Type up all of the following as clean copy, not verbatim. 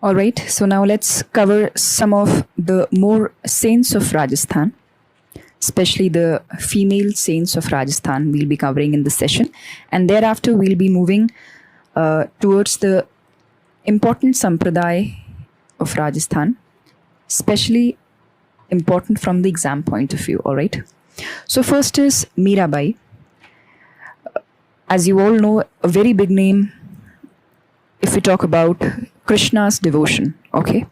All right, so now let's cover some of the more saints of Rajasthan, especially the female saints of Rajasthan we'll be covering in this session. And thereafter, we'll be moving towards the important sampradaya of Rajasthan, especially important from the exam point of view. All right. So first is Mirabai. As you all know, a very big name if we talk about Krishna's devotion. Okay.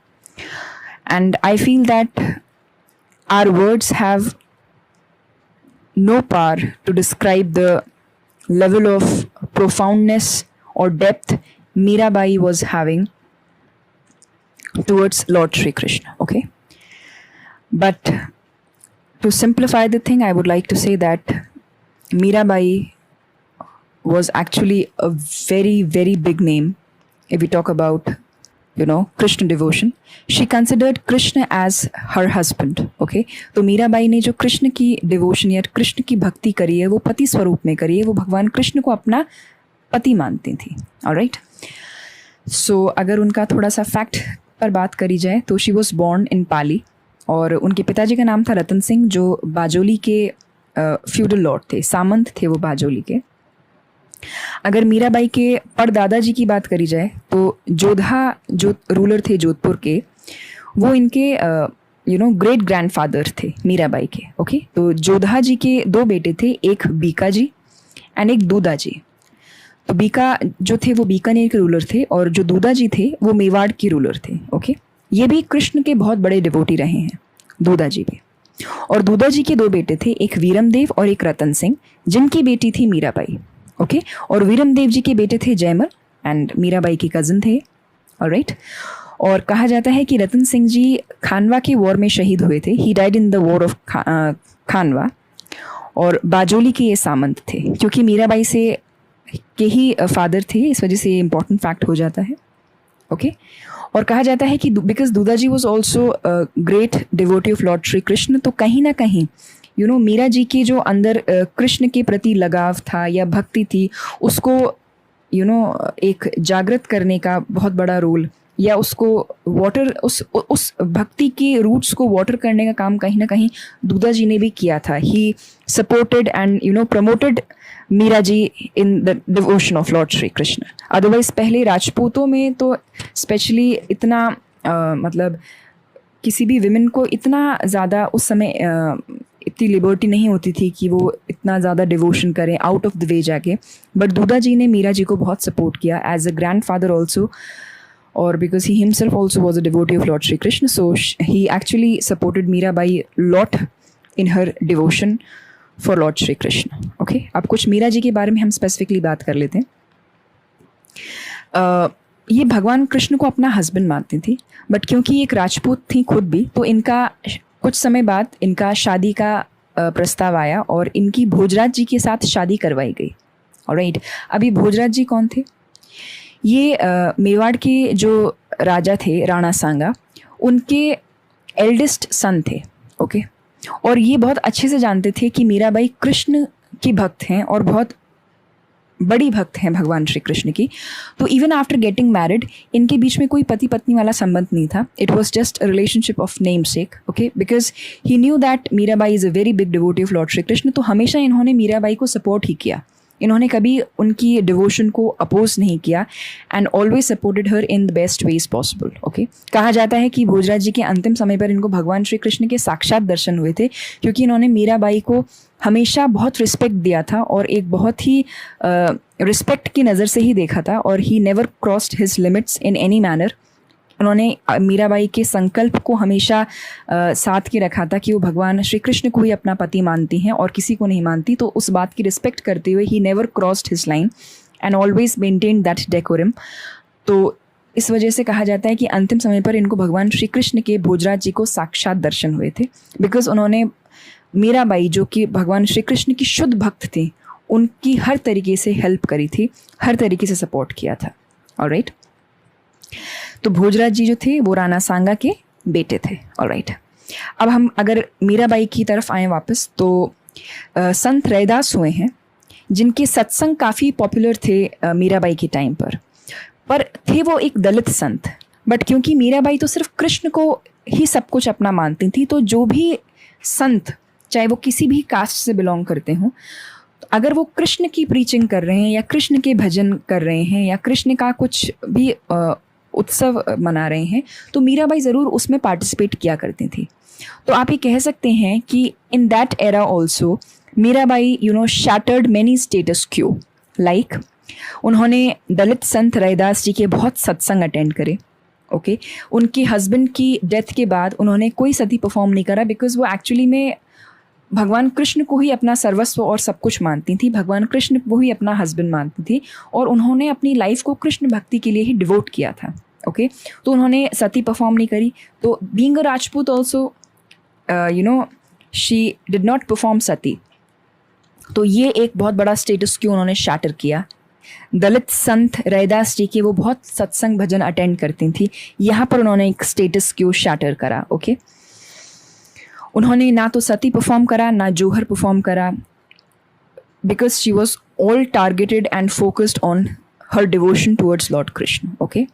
And I feel that our words have no power to describe the level of profoundness or depth Mirabai was having towards Lord Sri Krishna. Okay. But to simplify the thing, I would like to say that Mirabai was actually a very, very big name if we talk about, Krishna devotion. She considered Krishna as her husband. Okay. तो मीराबाई ने जो कृष्ण की devotion या कृष्ण की भक्ति करी है वो पति स्वरूप में करी है, वो भगवान कृष्ण को अपना पति मानती थी. ऑलराइट. सो अगर उनका थोड़ा सा फैक्ट पर बात करी जाए तो शी वॉज बॉर्न इन पाली और उनके पिताजी का नाम था रतन सिंह जो बाजोली के फ्यूडल लॉर्ड थे, सामंत थे वो बाजोली के. अगर मीराबाई के परदादाजी की बात करी जाए तो जोधा जो रूलर थे जोधपुर के, वो इनके ग्रेट ग्रैंडफादर थे मीराबाई के. ओके. तो जोधा जी के दो बेटे थे, एक बीका जी एंड एक दूधा जी. तो बीका जो थे वो बीकानेर के रूलर थे और जो दूधा जी थे वो मेवाड़ के रूलर थे. ओके. ये भी कृष्ण के बहुत बड़े डिवोटी रहे हैं, दूधा जी भी. और दूधा जी के दो बेटे थे, एक वीरमदेव और एक रतन सिंह, जिनकी बेटी थी मीराबाई. ओके. और वीरमदेव जी के बेटे थे जयमल एंड मीराबाई के कज़न थे. ऑलराइट. और कहा जाता है कि रतन सिंह जी खानवा के वॉर में शहीद हुए थे. He died in the war of Khanwa. और बाजोली के ये सामंत थे क्योंकि मीराबाई से के ही फादर थे, इस वजह से ये इंपॉर्टेंट फैक्ट हो जाता है. ओके. और कहा जाता है कि because Dudha ji was also great devotee of lord Shri Krishna, तो कहीं ना कहीं मीरा जी के जो अंदर कृष्ण के प्रति लगाव था या भक्ति थी उसको एक जागृत करने का बहुत बड़ा रोल या उसको वाटर उस भक्ति के रूट्स को वाटर करने का काम कहीं ना कहीं दूधा जी ने भी किया था. He supported and promoted Meera ji in the devotion of lord Shri Krishna. Otherwise पहले राजपूतों में तो स्पेशली इतना मतलब किसी भी विमेन को इतना ज़्यादा उस समय इतनी लिबर्टी नहीं होती थी कि वो इतना ज़्यादा डिवोशन करें आउट ऑफ द वे जाके. बट दूधा जी ने मीरा जी को बहुत सपोर्ट किया as a grandfather also, और because he himself also was a devotee of lord Shri Krishna, so he actually supported Meera Bai lot in her devotion for lord Shri Krishna. Okay. अब कुछ मीरा जी के बारे में हम स्पेसिफिकली बात कर लेते हैं. ये भगवान कृष्ण को अपना हस्बैंड मानती थी, बट क्योंकि एक राजपूत थी खुद भी, तो इनका कुछ समय बाद इनका शादी का प्रस्ताव आया और इनकी भोजराज जी के साथ शादी करवाई गई. ऑलराइट. अभी भोजराज जी कौन थे? ये मेवाड़ के जो राजा थे राणा सांगा, उनके एल्डेस्ट सन थे. ओके. और ये बहुत अच्छे से जानते थे कि मीराबाई कृष्ण की भक्त हैं और बहुत बड़ी भक्त हैं भगवान श्री कृष्ण की. तो इवन आफ्टर गेटिंग मैरिड इनके बीच में कोई पति पत्नी वाला संबंध नहीं था. It was just a relationship of name sec. Okay. Because he knew that Mirabai is a very big devotee of lord Shri Krishna. तो हमेशा इन्होंने मीराबाई को सपोर्ट ही किया. इन्होंने कभी उनकी डिवोशन को अपोज नहीं किया and always supported her in the best veg possible. Okay. कहा जाता है कि भोजराज जी के अंतिम समय पर इनको भगवान श्री कृष्ण के साक्षात दर्शन हुए थे क्योंकि इन्होंने मीराबाई को हमेशा बहुत रिस्पेक्ट दिया था और एक बहुत ही रिस्पेक्ट की नज़र से ही देखा था और he never crossed his limits in any manner. उन्होंने मीराबाई के संकल्प को हमेशा साथ के रखा था कि वो भगवान श्री कृष्ण को ही अपना पति मानती हैं और किसी को नहीं मानती. तो उस बात की रिस्पेक्ट करते हुए he never crossed his line and always maintain that decorum. तो इस वजह से कहा जाता है कि अंतिम समय पर इनको भगवान श्री कृष्ण के भोजराज जी को साक्षात दर्शन हुए थे बिकॉज उन्होंने मीराबाई जो कि भगवान श्री कृष्ण की शुद्ध भक्त थी उनकी हर तरीके से हेल्प करी थी, हर तरीके से सपोर्ट किया था. ऑलराइट. तो भोजराज जी जो थे वो राणा सांगा के बेटे थे. ऑलराइट. अब हम अगर मीराबाई की तरफ आए वापस तो संत रैदास हुए हैं जिनके सत्संग काफ़ी पॉपुलर थे मीराबाई के टाइम पर थे वो एक दलित संत. बट क्योंकि मीराबाई तो सिर्फ कृष्ण को ही सब कुछ अपना मानती थी, तो जो भी संत, चाहे वो किसी भी कास्ट से बिलोंग करते हों, अगर वो कृष्ण की प्रीचिंग कर रहे हैं या कृष्ण के भजन कर रहे हैं या कृष्ण का कुछ भी उत्सव मना रहे हैं, तो मीराबाई ज़रूर उसमें पार्टिसिपेट किया करती थी। तो आप ये कह सकते हैं कि in that era also Mirabai shattered many status Q. Like उन्होंने दलित संत रैदास जी के बहुत सत्संग अटेंड करे। ओके उनके हस्बैंड की डेथ के बाद उन्होंने कोई सती परफॉर्म नहीं करा, बिकॉज वो एक्चुअली में भगवान कृष्ण को ही अपना सर्वस्व और सब कुछ मानती थी, भगवान कृष्ण को ही अपना हस्बैंड मानती थी, और उन्होंने अपनी लाइफ को कृष्ण भक्ति के लिए ही डिवोट किया था। ओके तो उन्होंने सती परफॉर्म नहीं करी। तो being a Rajput also she did not perform sati. तो ये एक बहुत बड़ा स्टेटस क्यों उन्होंने शैटर किया। दलित संत रैदास जी के वो बहुत सत्संग भजन अटेंड करती थी, यहाँ पर उन्होंने एक स्टेटस क्यों शैटर करा। ओके उन्होंने ना तो सती परफॉर्म करा ना जोहर परफॉर्म करा, because she was all targeted and focused on her devotion towards Lord Krishna. Okay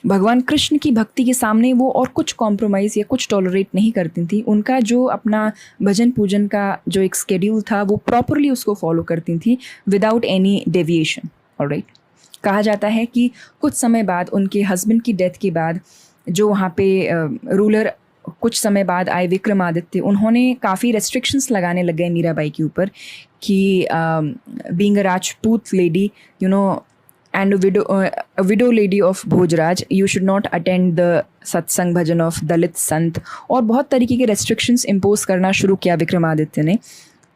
भगवान कृष्ण की भक्ति के सामने वो और कुछ कॉम्प्रोमाइज़ या कुछ टॉलरेट नहीं करती थी। उनका जो अपना भजन पूजन का जो एक स्केड्यूल था वो प्रॉपरली उसको फॉलो करती थी विदाउट एनी डेविएशन। ऑलराइट कहा जाता है कि कुछ समय बाद उनके हस्बैंड की डेथ के बाद जो वहाँ पे रूलर कुछ समय बाद आए विक्रमादित्य, उन्होंने काफ़ी रेस्ट्रिक्शंस लगाने लग गए मीराबाई के ऊपर कि being a Rajput lady and a widow lady of Bhojraj, you should not attend the satsang bhajan of Dalit Sant, और बहुत तरीके के restrictions impose करना शुरू किया विक्रमादित्य ने,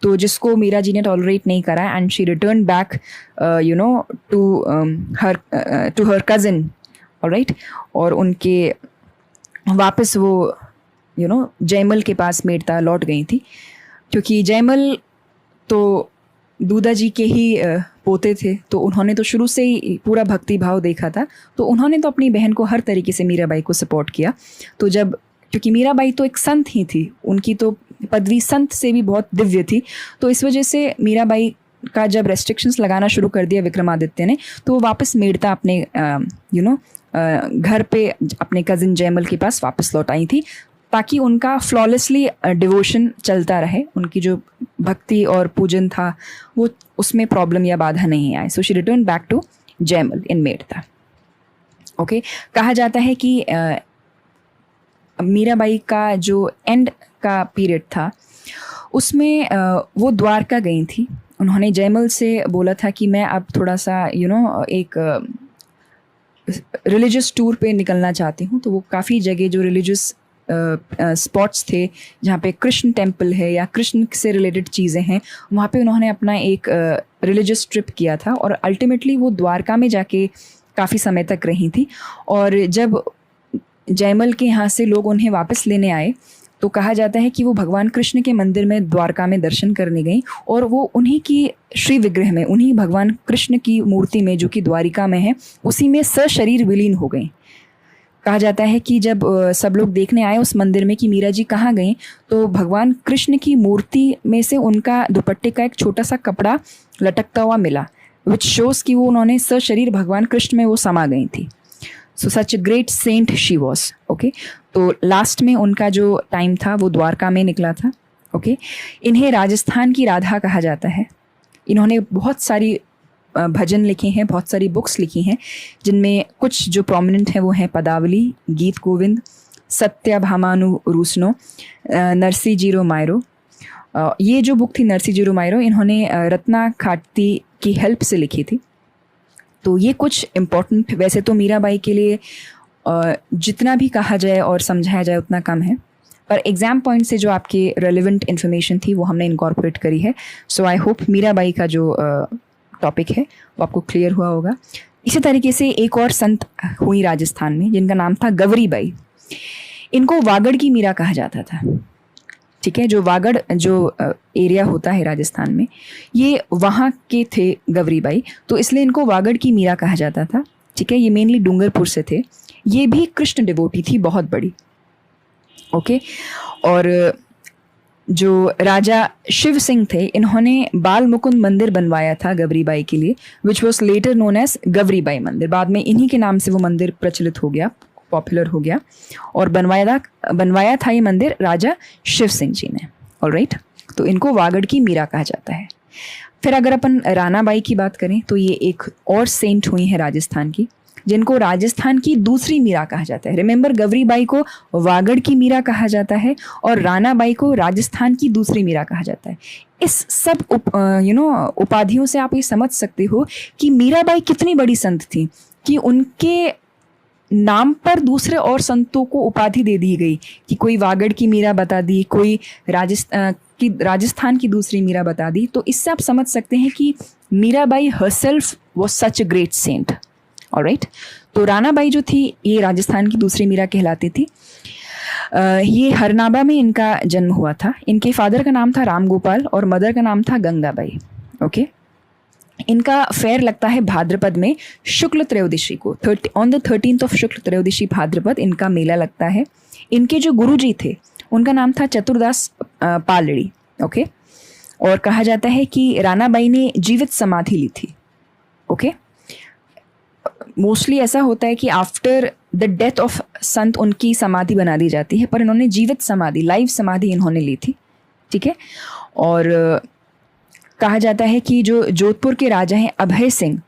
तो जिसको मीरा जी ने टॉलरेट नहीं करा, and she return back to her cousin. Alright और उनके वापस वो जयमल के पास मेड़ता लौट गई थी, क्योंकि जयमल तो दूधा जी के ही पोते थे, तो उन्होंने तो शुरू से ही पूरा भक्ति भाव देखा था, तो उन्होंने तो अपनी बहन को हर तरीके से मीराबाई को सपोर्ट किया। तो जब क्योंकि मीराबाई तो एक संत ही थी, उनकी तो पदवी संत से भी बहुत दिव्य थी, तो इस वजह से मीराबाई का जब रेस्ट्रिक्शंस लगाना शुरू कर दिया विक्रमादित्य ने, तो वो वापस मेड़ता अपने घर पे अपने कज़िन जयमल के पास वापस लौट आई थी, ताकि उनका फ्लॉलेसली डिवोशन चलता रहे, उनकी जो भक्ति और पूजन था वो उसमें प्रॉब्लम या बाधा नहीं आए। So she return back to Jaimal in Merta. Okay कहा जाता है कि मीराबाई का जो एंड का पीरियड था उसमें वो द्वारका गई थी। उन्होंने जयमल से बोला था कि मैं अब थोड़ा सा एक रिलीजियस टूर पे निकलना चाहती हूँ। तो वो काफ़ी जगह जो रिलीजियस स्पॉट्स थे जहाँ पे कृष्ण टेम्पल है या कृष्ण से रिलेटेड चीज़ें हैं, वहाँ पे उन्होंने अपना एक रिलीजियस ट्रिप किया था, और अल्टीमेटली वो द्वारका में जाके काफ़ी समय तक रही थी। और जब जयमल के यहाँ से लोग उन्हें वापस लेने आए, तो कहा जाता है कि वो भगवान कृष्ण के मंदिर में द्वारका में दर्शन करने गई, और वो उन्हीं की श्री विग्रह में, उन्हीं भगवान कृष्ण की मूर्ति में जो कि द्वारिका में है, उसी में सशरीर विलीन हो गई। कहा जाता है कि जब सब लोग देखने आए उस मंदिर में कि मीरा जी कहाँ गई, तो भगवान कृष्ण की मूर्ति में से उनका दुपट्टे का एक छोटा सा कपड़ा लटकता हुआ मिला, विच शोज़ कि वो उन्होंने सशरीर भगवान कृष्ण में वो समा गई थी। So such a great saint she was. Okay तो लास्ट में उनका जो टाइम था वो द्वारका में निकला था। ओके इन्हें राजस्थान की राधा कहा जाता है। इन्होंने बहुत सारी भजन लिखे हैं, बहुत सारी बुक्स लिखी हैं, जिनमें कुछ जो प्रोमिनेंट हैं वो हैं पदावली, गीत गोविंद, सत्याभामानु रूसनो, नरसी जीरो मायरो। ये जो बुक थी नरसी जीरो मायरो, इन्होंने रत्ना खाटी की हेल्प से लिखी थी। तो ये कुछ इम्पोर्टेंट, वैसे तो मीराबाई के लिए जितना भी कहा जाए और समझाया जाए उतना कम है, पर एग्ज़ाम पॉइंट से जो आपके रेलिवेंट इन्फॉर्मेशन थी वो हमने इनकॉर्पोरेट करी है। सो आई होप मीराबाई का जो टॉपिक है वो आपको क्लियर हुआ होगा। इसी तरीके से एक और संत हुई राजस्थान में, जिनका नाम था गवरी बाई। इनको वागड़ की मीरा कहा जाता था। ठीक है, जो वागड़ जो एरिया होता है राजस्थान में, ये वहाँ के थे गवरी बाई, तो इसलिए इनको वागड़ की मीरा कहा जाता था। ठीक है, ये मेनली डूंगरपुर से थे। ये भी कृष्ण डिवोटी थी बहुत बड़ी। ओके और जो राजा शिव सिंह थे, इन्होंने बाल मुकुंद मंदिर बनवाया था गवरीबाई के लिए, which was later known as Gavribai mandir. बाद में इन्हीं के नाम से वो मंदिर प्रचलित हो गया, पॉपुलर हो गया, और बनवाया था ये मंदिर राजा शिव सिंह जी ने। ऑलराइट, तो इनको वागड़ की मीरा कहा जाता है। फिर अगर अपन रानाबाई की बात करें तो ये एक और सेंट हुई है राजस्थान की, जिनको राजस्थान की दूसरी मीरा कहा जाता है। रिमेंबर, गवरीबाई को वागड़ की मीरा कहा जाता है और रानाबाई को राजस्थान की दूसरी मीरा कहा जाता है। इस सब उपाधियों से आप ये समझ सकते हो कि मीराबाई कितनी बड़ी संत थी कि उनके नाम पर दूसरे और संतों को उपाधि दे दी गई, कि कोई वागड़ की मीरा बता दी, कोई राजस्थान की दूसरी मीरा बता दी। तो इससे आप समझ सकते हैं कि Mirabai herself was such a great saint. Alright, तो रानाबाई जो थी ये राजस्थान की दूसरी मीरा कहलाती थी। ये हरनाबा में इनका जन्म हुआ था। इनके फादर का नाम था राम गोपाल और मदर का नाम था गंगाबाई। ओके, इनका फेयर लगता है भाद्रपद में शुक्ल त्रयोदशी को, ऑन द 13th ऑफ शुक्ल त्रयोदशी भाद्रपद इनका मेला लगता है। इनके जो गुरुजी थे उनका नाम था चतुरदास पालड़ी। ओके, और कहा जाता है कि रानाबाई ने जीवित समाधि ली थी। ओके, मोस्टली ऐसा होता है कि आफ्टर द डेथ ऑफ संत उनकी समाधि बना दी जाती है, पर इन्होंने जीवित समाधि, लाइव समाधि इन्होंने ली थी। ठीक है, और कहा जाता है कि जो जोधपुर के राजा हैं अभय सिंह,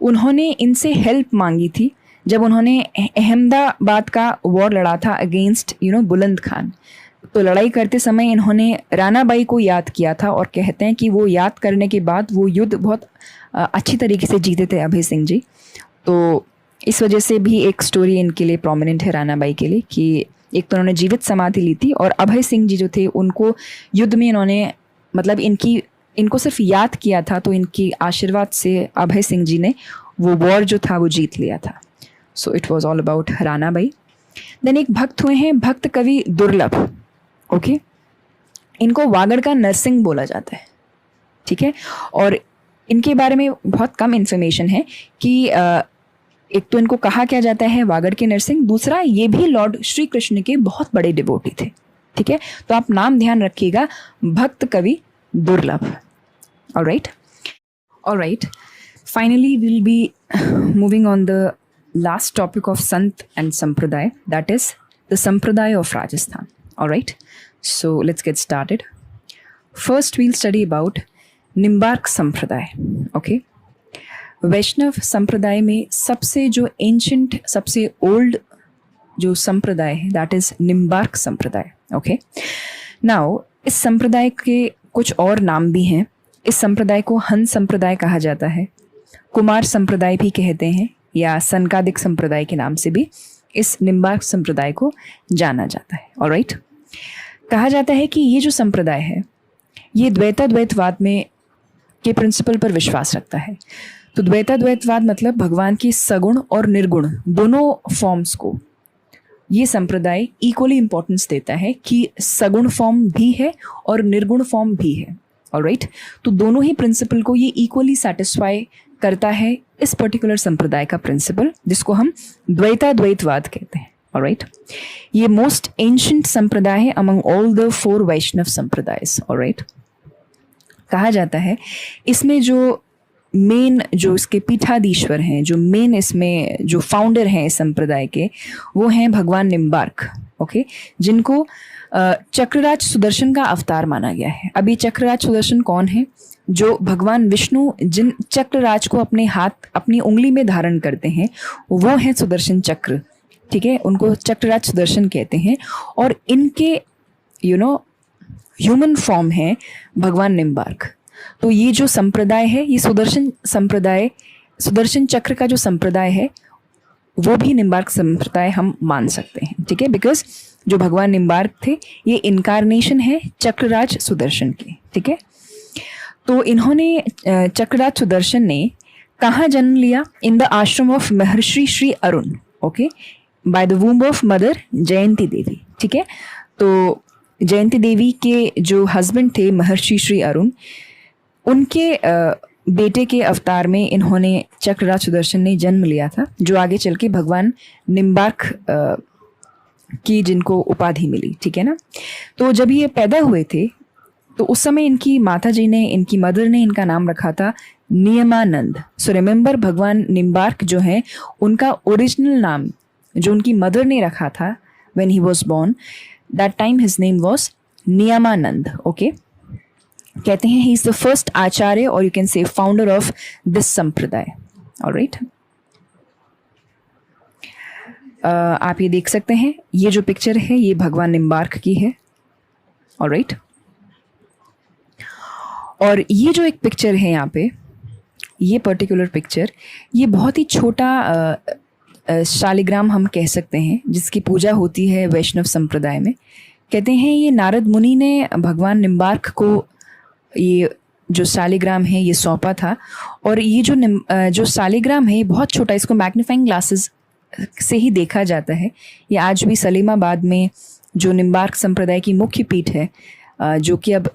उन्होंने इनसे हेल्प मांगी थी जब उन्होंने अहमदाबाद का वॉर लड़ा था अगेंस्ट बुलंद खान। तो लड़ाई करते समय इन्होंने रानाबाई को याद किया था और कहते हैं कि वो याद करने के बाद वो युद्ध बहुत अच्छी तरीके से जीते थे अभय सिंह जी। तो इस वजह से भी एक स्टोरी इनके लिए प्रोमिनेंट है रानाबाई के लिए, कि एक तो उन्होंने जीवित समाधि ली थी और अभय सिंह जी जो थे उनको युद्ध में इन्होंने मतलब इनको सिर्फ याद किया था, तो इनकी आशीर्वाद से अभय सिंह जी ने वो वॉर जो था वो जीत लिया था। So it was all about Ranabai. Then एक भक्त हुए हैं भक्त कवि दुर्लभ। ओके, इनको वागड़ का नरसिंह बोला जाता है। ठीक है, और इनके बारे में बहुत कम इन्फॉर्मेशन है कि एक तो इनको कहा क्या जाता है वागड़ के नरसिंह, दूसरा ये भी लॉर्ड श्री कृष्ण के बहुत बड़े डिवोटी थे। ठीक है, तो आप नाम ध्यान रखिएगा, भक्त कवि Durlabh. Alright, alright, finally will be moving on the last topic of sant and sampraday, that is the sampraday of Rajasthan. Alright, so let's get started. First we'll study about Nimbark sampraday. Okay, वैष्णव संप्रदाय में सबसे जो एंशंट, सबसे ओल्ड जो संप्रदाय है that is Nimbarka sampraday. Okay, now इस संप्रदाय के कुछ और नाम भी हैं। इस संप्रदाय को हन संप्रदाय कहा जाता है, कुमार संप्रदाय भी कहते हैं, या सनकादिक संप्रदाय के नाम से भी इस निम्बार्क संप्रदाय को जाना जाता है। ऑलराइट, कहा जाता है कि ये जो संप्रदाय है ये द्वैताद्वैतवाद में के प्रिंसिपल पर विश्वास रखता है। तो द्वैताद्वैतवाद मतलब भगवान की सगुण और निर्गुण दोनों फॉर्म्स को ये संप्रदाय इक्वली इंपॉर्टेंस देता है कि सगुण फॉर्म भी है और निर्गुण फॉर्म भी है। ऑलराइट, तो दोनों ही प्रिंसिपल को ये इक्वली सेटिस्फाई करता है इस पर्टिकुलर संप्रदाय का प्रिंसिपल, जिसको हम द्वैताद्वैतवाद कहते हैं। ऑलराइट, ये मोस्ट एंशंट संप्रदाय है among all the 4 Vaishnav sampradays. Alright, कहा जाता है इसमें जो मेन, जो इसके पीठाधीश्वर हैं, जो मेन इसमें जो फाउंडर हैं इस संप्रदाय के, वो हैं भगवान निम्बार्क। ओके, जिनको चक्रराज सुदर्शन का अवतार माना गया है। अभी चक्रराज सुदर्शन कौन है? जो भगवान विष्णु जिन चक्रराज को अपने हाथ, अपनी उंगली में धारण करते हैं, वो हैं सुदर्शन चक्र। ठीक है, उनको चक्रराज सुदर्शन कहते हैं। और इनके ह्यूमन फॉर्म है भगवान निम्बार्क। तो ये जो संप्रदाय है, ये सुदर्शन संप्रदाय, सुदर्शन चक्र का जो संप्रदाय है वो भी निम्बार्क संप्रदाय हम मान सकते हैं। ठीक है, बिकॉज जो भगवान निम्बार्क थे ये इनकारनेशन है चक्रराज सुदर्शन के। ठीक है, तो इन्होंने, चक्रराज सुदर्शन ने कहाँ जन्म लिया? In the ashram of Maharshi Shri Arun. Okay, by the womb of mother Jayanti Devi. ठीक है, तो जयंती देवी के जो हस्बैंड थे महर्षि श्री अरुण, उनके बेटे के अवतार में इन्होंने, चक्रराज सुदर्शन ने जन्म लिया था, जो आगे चल के भगवान निम्बार्क की जिनको उपाधि मिली। ठीक है ना, तो जब ये पैदा हुए थे तो उस समय इनकी माता जी ने, इनकी मदर ने इनका नाम रखा था नियमानंद. सो रिमेंबर, भगवान निम्बार्क जो है उनका ओरिजिनल नाम जो उनकी मदर ने रखा था when he was born, that time his name was Niyamanand. Okay, कहते हैं he is the first acharya और you can say founder of this sampradaya. Alright, आप ये देख सकते हैं, ये जो पिक्चर है ये भगवान निम्बार्क की है. ऑलराइट, और ये जो एक पिक्चर है यहाँ पे, ये पर्टिकुलर पिक्चर, ये बहुत ही छोटा शालिग्राम हम कह सकते हैं जिसकी पूजा होती है वैष्णव संप्रदाय में. कहते हैं ये नारद मुनि ने भगवान निम्बार्क को ये जो शालिग्राम है ये सौंपा था. और ये जो शालिग्राम है ये बहुत छोटा, इसको मैग्नीफाइंग ग्लासेस से ही देखा जाता है. ये आज भी सलीमाबाद में जो निम्बार्क संप्रदाय की मुख्य पीठ है, जो कि अब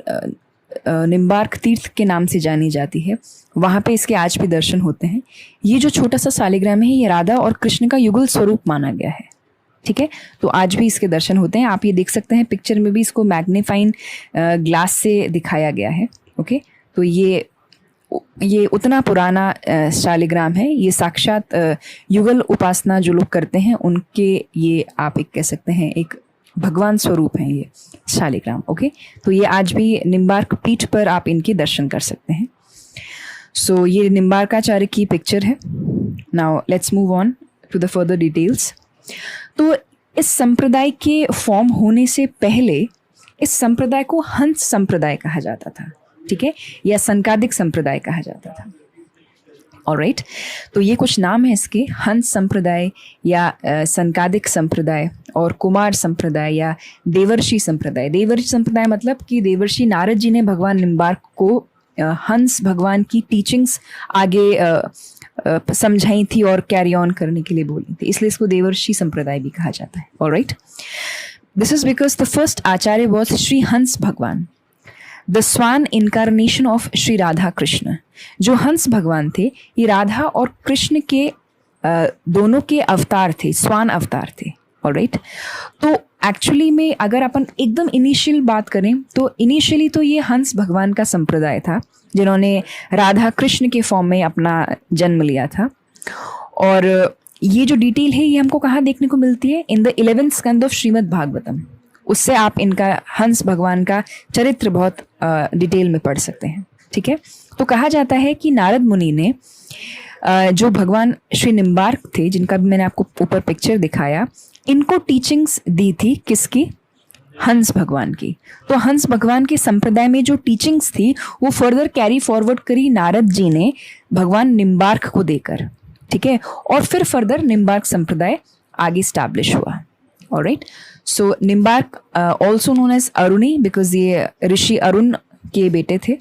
निम्बार्क तीर्थ के नाम से जानी जाती है, वहाँ पे इसके आज भी दर्शन होते हैं. ये जो छोटा सा शालिग्राम है ये राधा और कृष्ण का युगल स्वरूप माना गया है. ठीक है, तो आज भी इसके दर्शन होते हैं. आप ये देख सकते हैं पिक्चर में भी इसको मैग्नीफाइंग ग्लास से दिखाया गया है. ओके, तो ये उतना पुराना शालिग्राम है. ये साक्षात युगल उपासना जो लोग करते हैं उनके, ये आप एक कह सकते हैं एक भगवान स्वरूप हैं ये शालिग्राम. ओके, तो ये आज भी निम्बार्क पीठ पर आप इनके दर्शन कर सकते हैं. सो ये निम्बार्काचार्य की पिक्चर है. Now let's move on to the further details. तो इस संप्रदाय के फॉर्म होने से पहले इस संप्रदाय को हंस संप्रदाय कहा जाता था. ठीक है, या संकादिक संप्रदाय कहा जाता था. ऑलराइट, तो ये कुछ नाम है इसके, हंस संप्रदाय या संकादिक संप्रदाय, और कुमार संप्रदाय या देवर्षि संप्रदाय. देवर्षि संप्रदाय मतलब कि देवर्षि नारद जी ने भगवान निम्बार्क को हंस भगवान की टीचिंग्स आगे समझाई थी और कैरी ऑन करने के लिए बोली थी, इसलिए इसको देवर्षि संप्रदाय भी कहा जाता है. Alright, this is because the first acharya was Shri Hans Bhagwan, the swan incarnation of Shri Radha Krishna. जो हंस भगवान थे ये राधा और कृष्ण के दोनों के अवतार थे, स्वान अवतार थे. ऑलराइट, तो एक्चुअली में अगर अपन एकदम इनिशियल बात करें तो इनिशियली तो ये हंस भगवान का संप्रदाय था जिन्होंने राधा कृष्ण के फॉर्म में अपना जन्म लिया था. और ये जो डिटेल है ये हमको कहाँ देखने को मिलती है? In the 11th Skanda of Shrimad Bhagavatam. उससे आप इनका हंस भगवान का चरित्र बहुत डिटेल में पढ़ सकते हैं. ठीक है, तो कहा जाता है कि नारद मुनि ने जो भगवान श्री निम्बार्क थे, जिनका भी मैंने आपको ऊपर पिक्चर दिखाया, इनको टीचिंग्स दी थी. किसकी? हंस भगवान की. तो हंस भगवान के संप्रदाय में जो टीचिंग्स थी वो फर्दर कैरी फॉरवर्ड करी नारद जी ने भगवान निम्बार्क को देकर. ठीक है, और फिर फर्दर निम्बार्क संप्रदाय आगे स्टैब्लिश हुआ. Alright, so Nimbark also known as Aruni because ये ऋषि अरुण के बेटे थे.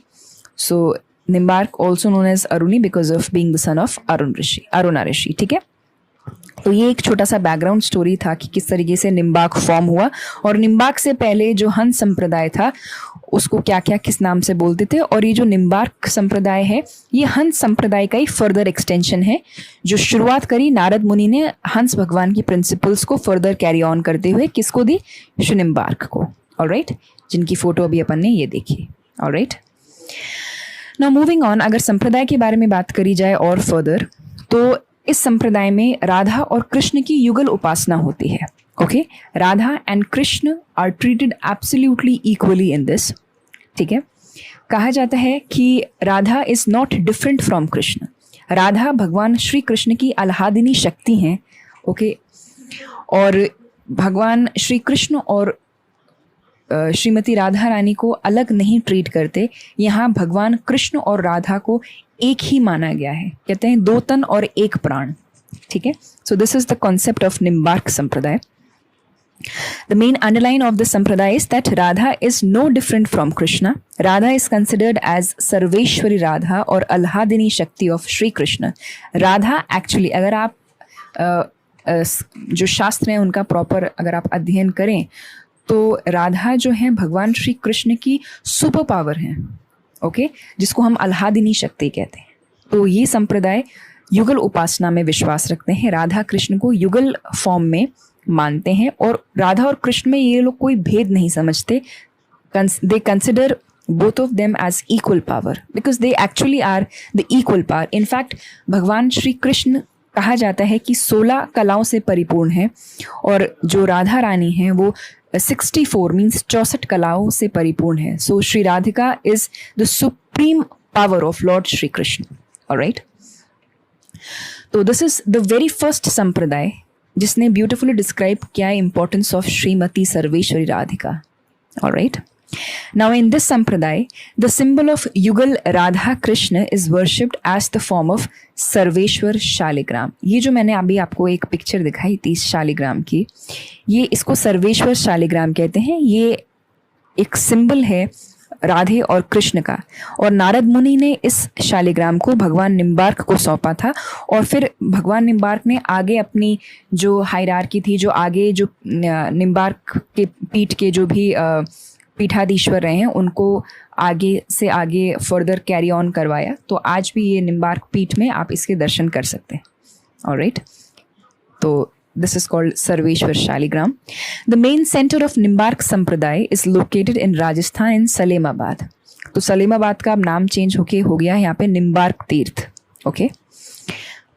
So Nimbark also known as Aruni because of being the son of Aruna rishi. ठीक है, तो ये एक छोटा सा बैकग्राउंड स्टोरी था कि किस तरीके से निम्बार्क फॉर्म हुआ, और निम्बार्क से पहले जो हंस संप्रदाय था उसको क्या क्या किस नाम से बोलते थे. और ये जो निम्बार्क संप्रदाय है ये हंस संप्रदाय का ही फर्दर एक्सटेंशन है, जो शुरुआत करी नारद मुनि ने हंस भगवान की प्रिंसिपल्स को फर्दर कैरी ऑन करते हुए. किसको दी? श्री निम्बार्क को. ऑलराइट, जिनकी फोटो अभी अपन ने ये देखी. ऑलराइट, नाउ मूविंग ऑन, अगर संप्रदाय के बारे में बात करी जाए और फर्दर, तो इस संप्रदाय में राधा और कृष्ण की युगल उपासना होती है. Okay, Radha and Krishna are treated absolutely equally in this. ठीक है, कहा जाता है कि Radha is not different from Krishna. Radha Bhagwan Shri Krishna की आह्लादिनी शक्ति हैं. ओके, और भगवान श्री कृष्ण और श्रीमती राधा रानी को अलग नहीं ट्रीट करते. यहाँ भगवान कृष्ण और राधा को एक ही माना गया है. कहते हैं 2 तन और 1 प्राण. ठीक है, so this is the concept of Nimbark sampraday. The main underline of this sampradaya is that Radha is no different from Krishna. Radha is considered as Sarveshwari Radha or Alhadini Shakti of Shri Krishna. Radha actually, अगर आप जो शास्त्र हैं उनका proper अगर आप अध्ययन करें तो राधा जो है भगवान श्री कृष्ण की सुपर पावर हैं. ओके, जिसको हम आह्लादिनी शक्ति कहते हैं. तो ये संप्रदाय युगल उपासना में विश्वास रखते हैं. राधा कृष्ण को युगल फॉर्म में मानते हैं और राधा और कृष्ण में ये लोग कोई भेद नहीं समझते. They consider both of them as equal power, because they actually are the equal power. In fact, भगवान श्री कृष्ण कहा जाता है कि 16 कलाओं से परिपूर्ण है, और जो राधा रानी है वो 64 मीन्स 64 कलाओं से परिपूर्ण है. So Shri Radhika is the supreme power of lord Shri Krishna. Alright, तो this is the very first sampradaya जिसने ब्यूटिफुली डिस्क्राइब किया importance of Shrimati Sarveshwari Radhika. Alright, now in this sampradaya the symbol of yugal radha krishna is worshipped as the form of Sarveshwar Shaligram. ये जो मैंने अभी आपको एक picture दिखाई थी शालिग्राम की, ये इसको सर्वेश्वर शालिग्राम कहते हैं. ये एक सिंबल है राधे और कृष्ण का, और नारद मुनि ने इस शालिग्राम को भगवान निम्बार्क को सौंपा था, और फिर भगवान निम्बार्क ने आगे अपनी जो हायरार्की थी, जो आगे जो निम्बार्क के पीठ के जो भी पीठाधीश्वर रहे हैं उनको आगे से आगे फर्दर कैरी ऑन करवाया. तो आज भी ये निम्बार्क पीठ में आप इसके दर्शन कर सकते हैं. ऑलराइट, तो this is called Sarveshwar Shaligram. The main centre of Nimbark sampraday is located in Rajasthan in Salemabad. तो सलेमाबाद का अब नाम चेंज होके हो गया है यहाँ पे निम्बार्क तीर्थ. ओके,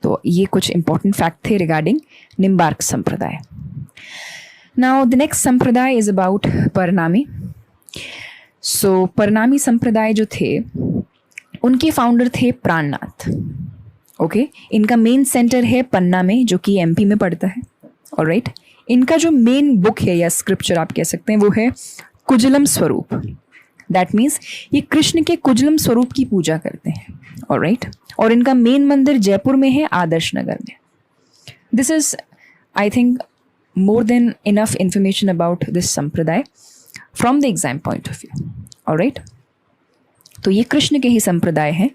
तो ये कुछ इंपॉर्टेंट फैक्ट थे रिगार्डिंग निम्बार्क संप्रदाय. नाउ द नेक्स्ट संप्रदाय इज अबाउट परनामी. सो परनामी संप्रदाय जो थे उनके फाउंडर थे प्राणनाथ. ओके, इनका मेन सेंटर है पन्ना में, जो कि एमपी में पड़ता है. ऑलराइट, इनका जो मेन बुक है या स्क्रिप्चर आप कह सकते हैं वो है कुजलम स्वरूप. दैट मीन्स ये कृष्ण के कुजलम स्वरूप की पूजा करते हैं. ऑलराइट, और इनका मेन मंदिर जयपुर में है, आदर्श नगर में. This is I think more than enough information about this संप्रदाय from the exam point of view. Alright, तो ये कृष्ण के ही संप्रदाय हैं.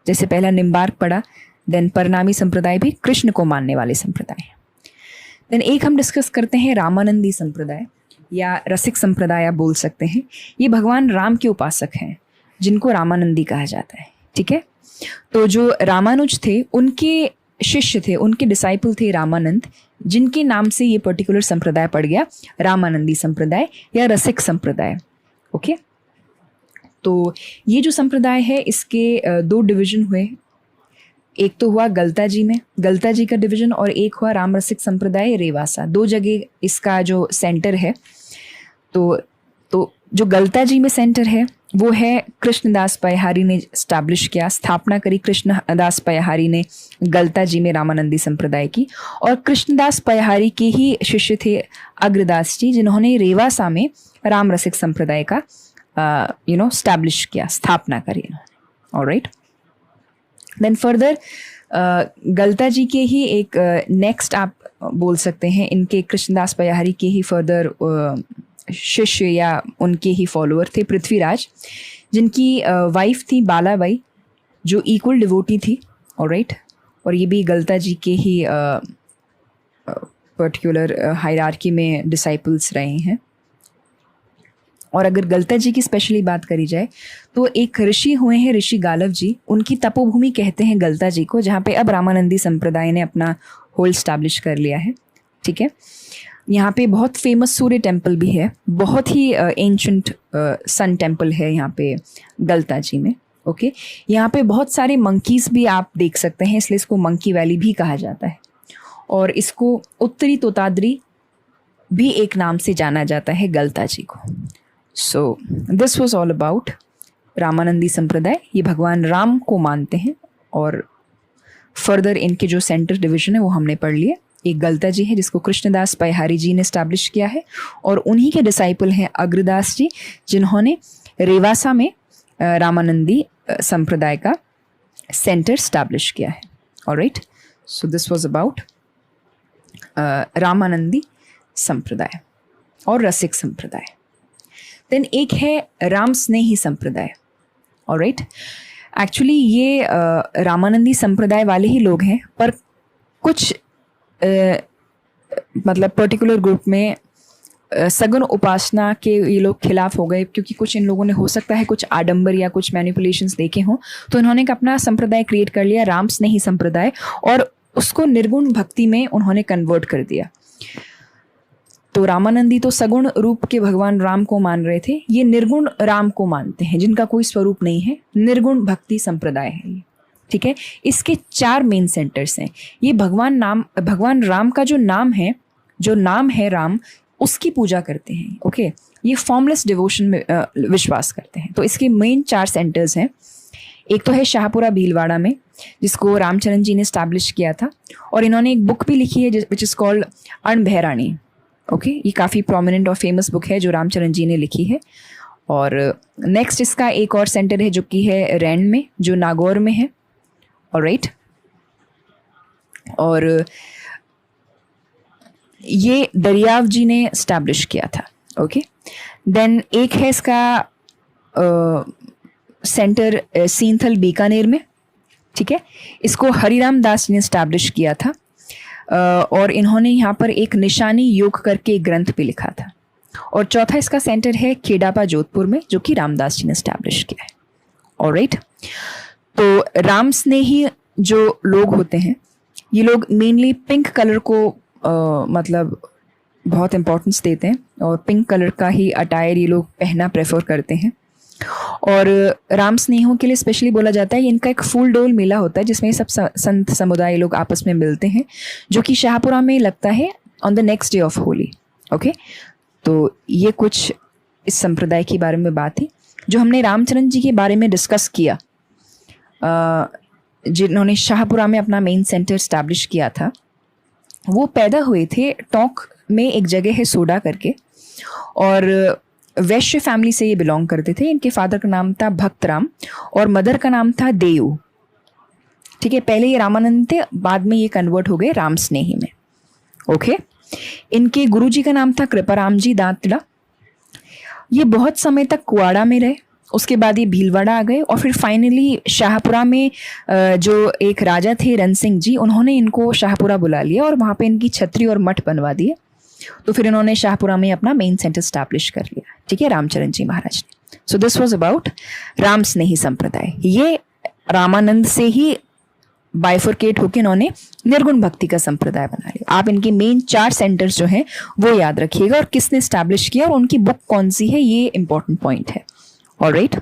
जैसे पहला निम्बार्क पढ़ा, देन परनामी संप्रदाय भी कृष्ण को मानने वाले संप्रदाय हैं. देन एक हम डिस्कस करते हैं रामानंदी संप्रदाय या रसिक संप्रदाय आप बोल सकते हैं. ये भगवान राम के उपासक हैं जिनको रामानंदी कहा जाता है. ठीक है, तो जो रामानुज थे उनके शिष्य थे, उनके डिसाइपल थे रामानंद, जिनके नाम से ये पर्टिकुलर संप्रदाय पड़ गया रामानंदी संप्रदाय या रसिक संप्रदाय. ओके, तो ये जो संप्रदाय है इसके 2 डिवीजन हुए. एक तो हुआ गलता जी में, गलता जी का डिवीजन, और एक हुआ राम रसिक संप्रदाय रेवासा. 2 जगह इसका जो सेंटर है. तो जो गलता जी में सेंटर है वो है कृष्णदास पयहारी ने स्टैब्लिश किया, स्थापना करी कृष्णदास पयहारी ने गलता जी में रामानंदी संप्रदाय की. और कृष्णदास पयहारी के ही शिष्य थे अग्रदास जी, जिन्होंने रेवासा में राम रसिक संप्रदाय का स्टैब्लिश किया, स्थापना करी. Alright, then further Galta ji के ही एक नेक्स्ट आप बोल सकते हैं, इनके कृष्णदास पयहारी के ही फर्दर शिष्य या उनके ही फॉलोअर थे पृथ्वीराज, जिनकी वाइफ थी बालाबाई, जो इक्वल डिवोटी थी. ऑलराइट, और ये भी गलता जी के ही पर्टिकुलर हायरार्की में डिसाइपल्स रहे हैं. और अगर गलता जी की स्पेशली बात करी जाए तो एक ऋषि हुए हैं ऋषि गालव जी, उनकी तपोभूमि कहते हैं गलता जी को, जहाँ पे अब रामानंदी संप्रदाय ने अपना होल स्टैब्लिश कर लिया है. ठीक है, यहाँ पे बहुत फेमस सूर्य टेम्पल भी है, बहुत ही एंशंट सन टेम्पल है यहाँ पे गलता जी में. ओके, यहाँ पे बहुत सारे मंकीज़ भी आप देख सकते हैं, इसलिए इसको मंकी वैली भी कहा जाता है. और इसको उत्तरी तोताद्री भी एक नाम से जाना जाता है गलता जी को. सो this was all about Ramanandi संप्रदाय. ये भगवान राम को मानते हैं, और फर्दर इनके जो सेंटर डिवीजन है वो हमने पढ़ लिए. एक गलता जी है जिसको कृष्णदास पयहारी जी ने स्टैब्लिश किया है, और उन्हीं के डिसाइपल हैं अग्रदास जी, जिन्होंने रेवासा में रामानंदी संप्रदाय का सेंटर स्टैब्लिश किया है. Alright, so this was about Ramanandi संप्रदाय और रसिक संप्रदाय. देन एक है राम स्नेही संप्रदाय. ऑलराइट, एक्चुअली ये रामानंदी संप्रदाय वाले ही लोग हैं, पर कुछ मतलब पर्टिकुलर ग्रुप में सगुन उपासना के ये लोग खिलाफ हो गए, क्योंकि कुछ इन लोगों ने हो सकता है कुछ आडंबर या कुछ मैनिपुलेशंस देखे हों, तो इन्होंने एक अपना संप्रदाय क्रिएट कर लिया राम स्नेही संप्रदाय, और उसको निर्गुण भक्ति में उन्होंने कन्वर्ट कर दिया. तो तो रामानंदी तो सगुण रूप के भगवान राम को मान रहे थे, ये निर्गुण राम को मानते हैं जिनका कोई स्वरूप नहीं है, निर्गुण भक्ति संप्रदाय है ये, ठीक है। इसके 4 मेन सेंटर्स हैं। ये भगवान राम का जो नाम है राम, उसकी पूजा करते हैं, ओके। ये फॉर्मलेस डिवोशन में विश्वास करते हैं। तो इसके मेन 4 सेंटर्स हैं। एक तो है शाहपुरा भीलवाड़ा में, जिसको रामचरण जी ने स्टैब्लिश किया था, और इन्होंने एक बुक भी लिखी है विच इज़ कॉल्ड अणभैराणी, ओके। ये काफ़ी प्रोमिनेंट और फेमस बुक है जो रामचरण जी ने लिखी है। और नेक्स्ट इसका एक और सेंटर है जो कि है रैन में, जो नागौर में है, ऑलराइट। और ये दरियाव जी ने स्टैब्लिश किया था, ओके। देन एक है इसका सेंटर सीनथल बीकानेर में, ठीक है। इसको हरिराम दास जी ने स्टैब्लिश किया था, और इन्होंने यहाँ पर एक निशानी योग करके एक ग्रंथ भी लिखा था। और चौथा इसका सेंटर है खेडापा जोधपुर में, जो कि रामदास जी ने स्टैब्लिश किया है, ऑलराइट। तो राम स्नेही जो लोग होते हैं, ये लोग मेनली पिंक कलर को मतलब बहुत इम्पोर्टेंस देते हैं, और पिंक कलर का ही अटायर ये लोग पहनना प्रेफर करते हैं। और राम स्नेहियों के लिए स्पेशली बोला जाता है, इनका एक फूल डोल मेला होता है जिसमें सब संत समुदाय लोग आपस में मिलते हैं, जो कि शाहपुरा में लगता है on the next day of Holi, okay. तो ये कुछ इस संप्रदाय के बारे में बात थी। जो हमने रामचरण जी के बारे में डिस्कस किया, जिन्होंने शाहपुरा में अपना मेन सेंटर स्टैब्लिश किया था, वो पैदा हुए थे टोंक में, एक जगह है सोडा करके, और वैश्य फैमिली से ये बिलोंग करते थे। इनके फादर का नाम था भक्तराम और मदर का नाम था देव, ठीक है। पहले ये रामानंद थे, बाद में ये कन्वर्ट हो गए राम स्नेही में, ओके। इनके गुरुजी का नाम था कृपाराम जी दांतड़ा। ये बहुत समय तक कुआड़ा में रहे, उसके बाद ये भीलवाड़ा आ गए, और फिर फाइनली शाहपुरा में जो एक राजा थे रण सिंह जी, उन्होंने इनको शाहपुरा बुला लिया और वहाँ पे इनकी छतरी और मठ बनवा दिए। तो फिर इन्होंने शाहपुरा में अपना मेन सेंटर स्टैब्लिश कर लिया, ठीक है, रामचरण जी महाराज ने। So this was about Ram Snehi sampradaya. ये रामानंद से ही बाइफरकेट होकर इन्होंने निर्गुण भक्ति का संप्रदाय बना लिया। आप इनके मेन 4 सेंटर्स जो हैं वो याद रखिएगा, और किसने स्टैब्लिश किया और उनकी बुक कौन सी है, ये इंपॉर्टेंट पॉइंट है, ऑलराइट।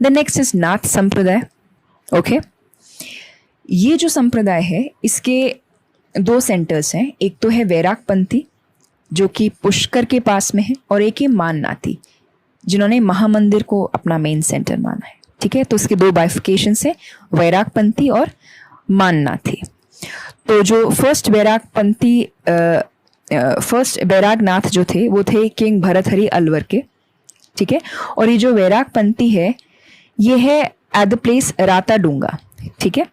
द नेक्स्ट इज नाथ संप्रदाय, ओके। ये जो संप्रदाय है, इसके 2 सेंटर्स हैं। एक तो है वैरागपंथी, जो कि पुष्कर के पास में है, और एक है माननाथी, जिन्होंने महामंदिर को अपना मेन सेंटर माना है, ठीक है। तो इसके 2 बाइफिकेशंस है, वैरागपंथी और माननाथी। तो जो फर्स्ट वैरागनाथ जो थे, वो थे किंग भरतहरि अलवर के, ठीक है। और ये जो वैरागपंथी है, ये है एट द प्लेस राताडूंगा, ठीक है,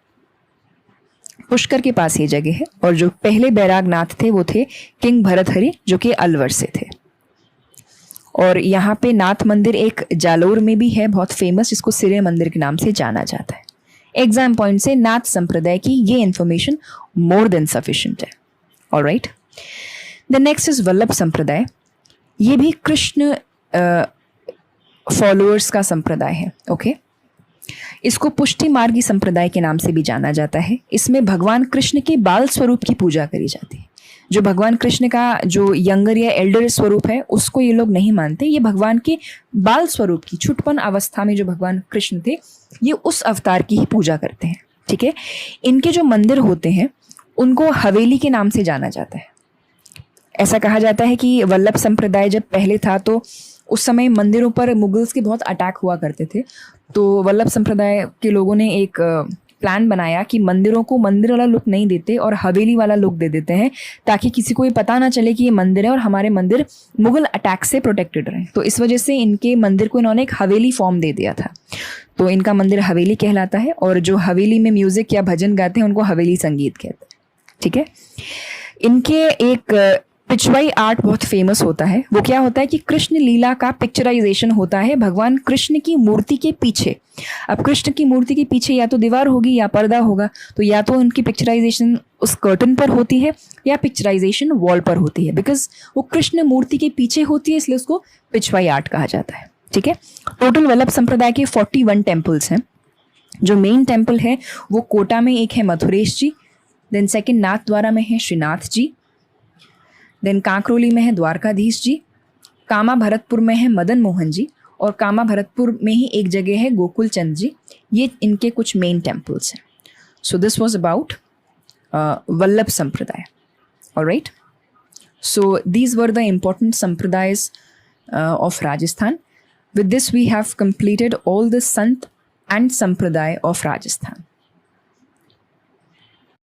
पुष्कर के पास ये जगह है। और जो पहले बैरागनाथ थे वो थे किंग भरतहरि, जो कि अलवर से थे। और यहाँ पे नाथ मंदिर एक जालोर में भी है, बहुत फेमस, जिसको सिरे मंदिर के नाम से जाना जाता है। एग्जाम पॉइंट से नाथ संप्रदाय की ये इंफॉर्मेशन मोर देन सफिशिएंट है, alright. The next is Vallabh संप्रदाय। ये भी कृष्ण फॉलोअर्स का संप्रदाय है, ओके। इसको पुष्टि मार्गी संप्रदाय के नाम से भी जाना जाता है। इसमें भगवान कृष्ण के बाल स्वरूप की पूजा करी जाती है। जो भगवान कृष्ण का जो यंगर या एल्डर स्वरूप है, उसको ये लोग नहीं मानते। ये भगवान के बाल स्वरूप की, छुटपन अवस्था में जो भगवान कृष्ण थे, ये उस अवतार की ही पूजा करते हैं, ठीक है। इनके जो मंदिर होते हैं, उनको हवेली के नाम से जाना जाता है। ऐसा कहा जाता है कि वल्लभ संप्रदाय जब पहले था, तो उस समय मंदिरों पर मुगल्स के बहुत अटैक हुआ करते थे। तो वल्लभ संप्रदाय के लोगों ने एक प्लान बनाया कि मंदिरों को मंदिर वाला लुक नहीं देते और हवेली वाला लुक दे देते हैं, ताकि किसी को ये पता ना चले कि ये मंदिर है और हमारे मंदिर मुगल अटैक से प्रोटेक्टेड रहे। तो इस वजह से इनके मंदिर को इन्होंने एक हवेली फॉर्म दे दिया था। तो इनका मंदिर हवेली कहलाता है, और जो हवेली में म्यूजिक या भजन गाते हैं उनको हवेली संगीत कहते हैं, ठीक है। इनके एक पिचवाई आर्ट बहुत फेमस होता है। वो क्या होता है कि कृष्ण लीला का पिक्चराइजेशन होता है भगवान कृष्ण की मूर्ति के पीछे। अब कृष्ण की मूर्ति के पीछे या तो दीवार होगी या पर्दा होगा, तो या तो उनकी पिक्चराइजेशन उस कर्टन पर होती है या पिक्चराइजेशन वॉल पर होती है। बिकॉज वो कृष्ण मूर्ति के पीछे होती है, इसलिए उसको पिचवाई आर्ट कहा जाता है, ठीक है। टोटल वल्लभ संप्रदाय के 41 टेम्पल्स हैं। जो मेन टेम्पल है वो कोटा में एक है मथुरेश जी, देन सेकेंड नाथ द्वारा में है श्रीनाथ जी, देन कांकरोली में है द्वारकाधीश जी, कामा भरतपुर में है मदन मोहन जी, और कामा भरतपुर में ही एक जगह है गोकुल चंद जी। ये इनके कुछ मेन टेम्पल्स हैं। So this was about Vallabh Sampradaya. Alright, so these were the important sampradayas of Rajasthan. With this, we have completed all the Sant and Sampradaya of Rajasthan.